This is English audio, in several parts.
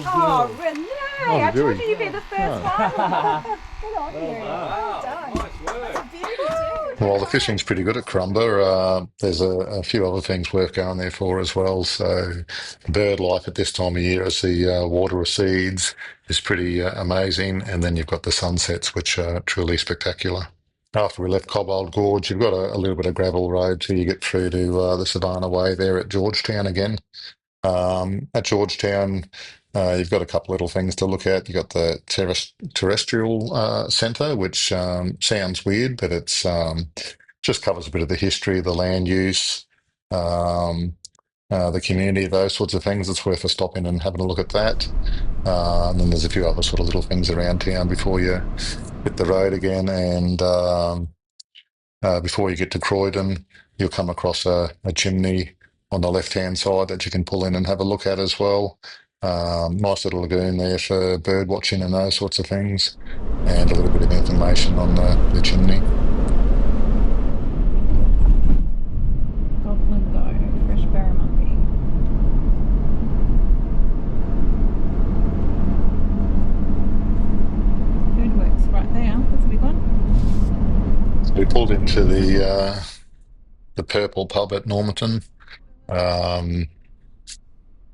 Oh, Renee, I told you you'd be the first one. Good on you. Well done. Nice work. That's a beautiful. Well, the fishing's pretty good at Karumba. There's a few other things worth going there for as well. So, bird life at this time of year as the water recedes is pretty amazing. And then you've got the sunsets, which are truly spectacular. After we left Cobbold Gorge, you've got a little bit of gravel road till you get through to the Savannah Way there at Georgetown again. At Georgetown, you've got a couple little things to look at. You've got the terrestrial centre, which sounds weird, but it's just covers a bit of the history, the land use, um, the community, those sorts of things. It's worth a stop in and having a look at that. And then there's a few other sort of little things around town before you hit the road again. And before you get to Croydon, you'll come across a chimney on the left-hand side that you can pull in and have a look at as well. Nice little lagoon there for bird watching and those sorts of things, and a little bit of information on the chimney. Goblin Go, fresh barramundi. Food works right there. That's a big one. So we pulled into the Purple pub at Normanton.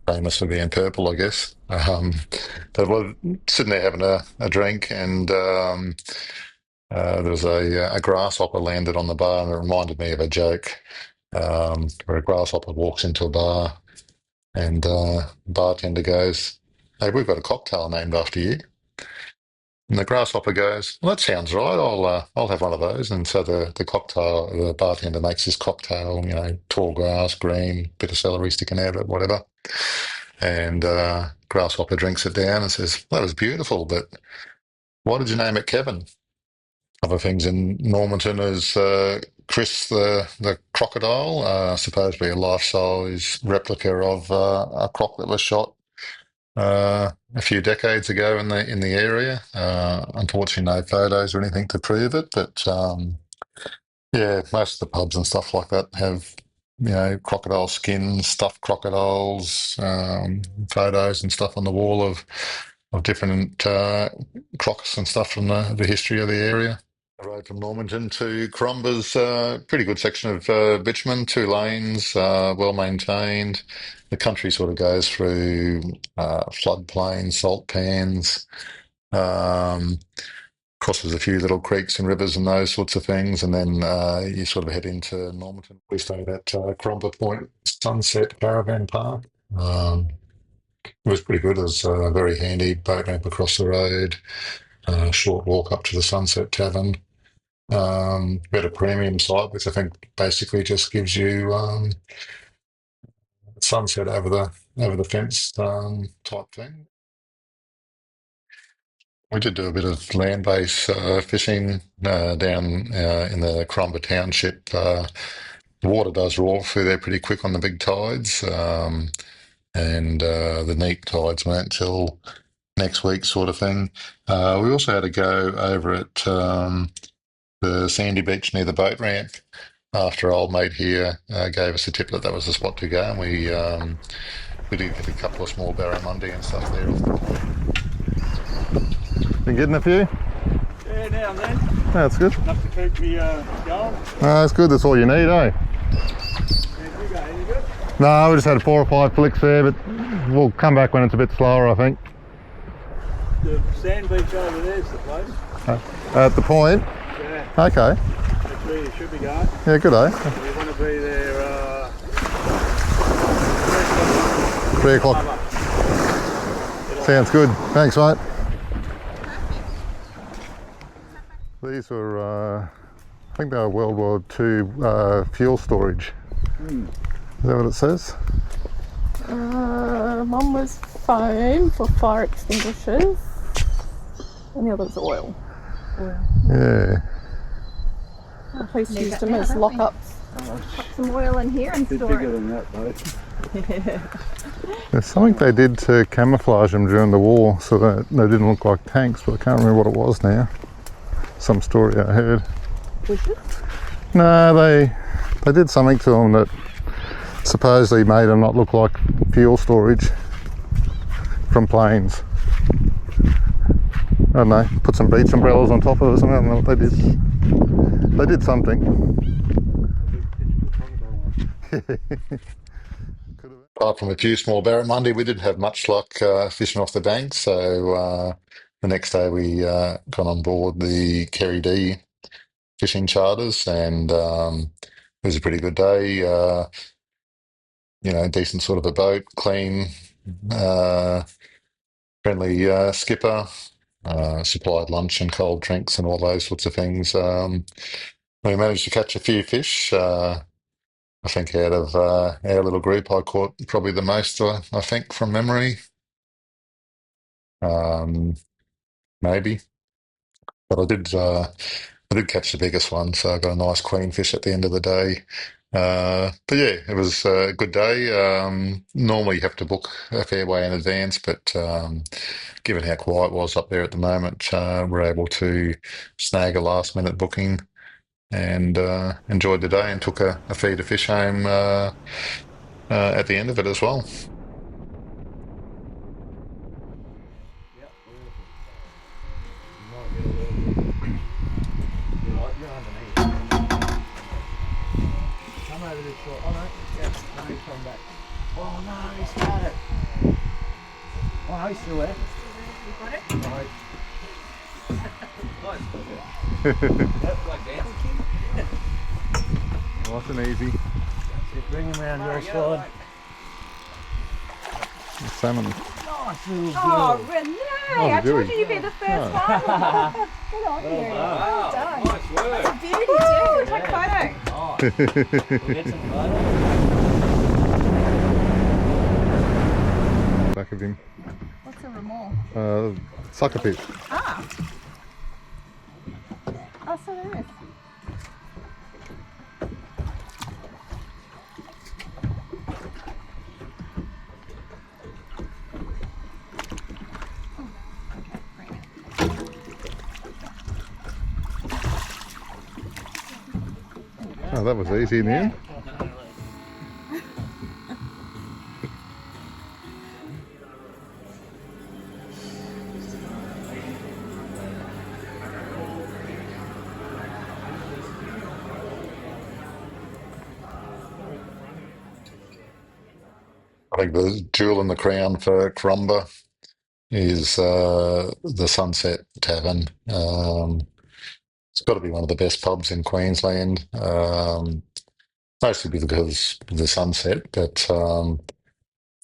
Famous for being purple, I guess. But we're sitting there having a drink, and there was a grasshopper landed on the bar, and it reminded me of a joke where a grasshopper walks into a bar, and the bartender goes, "Hey, we've got a cocktail named after you." And the grasshopper goes, "Well, that sounds right. I'll have one of those." And so the bartender makes this cocktail, tall grass, green, bit of celery sticking out of it, whatever. And grasshopper drinks it down and says, "That was beautiful, but why did you name it Kevin?" Other things in Normanton is Chris the crocodile, supposedly a life-size replica of a croc that was shot a few decades ago in the area. Unfortunately, no photos or anything to prove it, but yeah, most of the pubs and stuff like that have crocodile skins, stuffed crocodiles, photos and stuff on the wall of different crocs and stuff from the history of the area. The road from Normanton to Karumba's a pretty good section of bitumen, 2 lanes, well maintained. The country sort of goes through floodplains, salt pans, crosses a few little creeks and rivers and those sorts of things, and then you sort of head into Normanton. We stayed at Karumba Point Sunset Tavern Park. It was pretty good. It was a very handy boat ramp across the road, short walk up to the Sunset Tavern. We had a premium site, which I think basically just gives you sunset over the fence type thing. We did do a bit of land-based fishing down in the Karumba Township. The water does roar through there pretty quick on the big tides, and the neap tides weren't till next week sort of thing. We also had a go over at the sandy beach near the boat ramp after old mate here gave us a tip that was the spot to go, and we did get a couple of small barramundi and stuff there off the point. Been getting a few? Yeah, now and then. That's good. Enough to keep me going. That's good. That's all you need, eh? Yeah, you go, any good? No, we just had 4 or 5 flicks there, but we'll come back when it's a bit slower, I think. The sand beach over there's the place. At the point? Yeah, Okay. that's where you should be going. Yeah, good, eh? You want to be there 3 o'clock. Sounds good. Thanks, mate. These were, I think they were World War II fuel storage. Is that what it says? One was foam for fire extinguishers, and the other was oil. Yeah. Police used them as lockups. Put some oil in here and a bit store bigger it. than that though. There's something they did to camouflage them during the war so that they didn't look like tanks, but I can't remember what it was now. Some story I heard. Bushes? No, they did something to them that supposedly made them not look like fuel storage. from planes. I don't know, put some beach umbrellas on top of it or something. I don't know what they did. They did something. Apart from a few small barramundi, we didn't have much luck fishing off the bank. So the next day we got on board the QLD fishing charters, and it was a pretty good day. Decent sort of a boat, clean, uh, friendly skipper, supplied lunch and cold drinks and all those sorts of things. We managed to catch a few fish. I think out of our little group, I caught probably the most, I think, from memory. Um, Maybe. But I did catch the biggest one, so I got a nice queen fish at the end of the day. But yeah, it was a good day. Normally you have to book a fair way in advance, but given how quiet it was up there at the moment, we're able to snag a last minute booking and enjoyed the day and took a feed of fish home at the end of it as well. Come over this shore. Oh no, yeah, no, he's coming back. Oh no, he's got it. Oh no, he's still there. You got it? Nice and easy. Bring him round your side. Salmon. Nice little Oh, Renee! I told you you'd be the first one. Good on you. Well done. Nice work. That's a beauty, too. Take a photo. We'll get some photos. Back of him. What's a remor? Suckerfish. Ah. Oh, so there is. Oh, that was easy in the end. I think the jewel in the crown for Karumba is the Sunset Tavern. It's got to be one of the best pubs in Queensland, mostly because of the sunset, but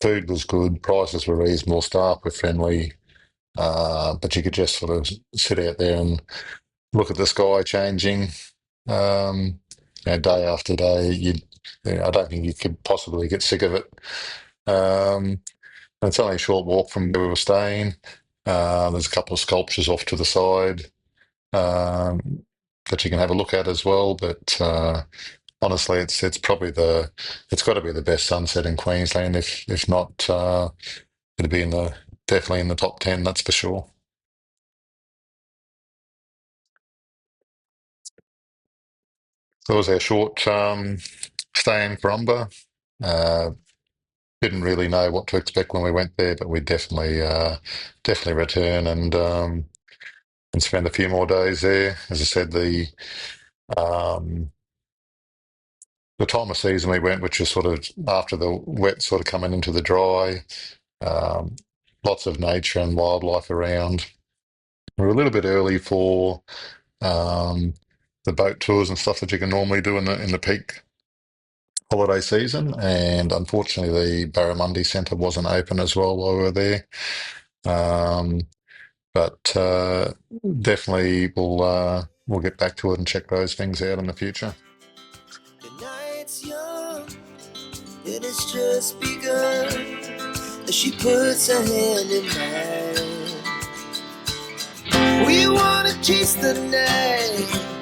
food was good, prices were reasonable, staff were friendly, but you could just sort of sit out there and look at the sky changing day after day. I don't think you could possibly get sick of it. Um, and it's only a short walk from where we were staying. There's a couple of sculptures off to the side that you can have a look at as well. But honestly, it's probably it's got to be the best sunset in Queensland. If not, it'd be definitely in the top 10. That's for sure. So it was our short stay in Karumba. Uh, didn't really know what to expect when we went there, but we definitely return and spend a few more days there. As I said, um, the time of season we went, which was sort of after the wet, sort of coming into the dry, um, lots of nature and wildlife around. We're a little bit early for um, the boat tours and stuff that you can normally do in the peak holiday season, and unfortunately the Barramundi Centre wasn't open as well while we were there. Um, but definitely we'll get back to it and check those things out in the future. The night's young, it has just begun. As she puts her hand in mine, we wanna chase the night.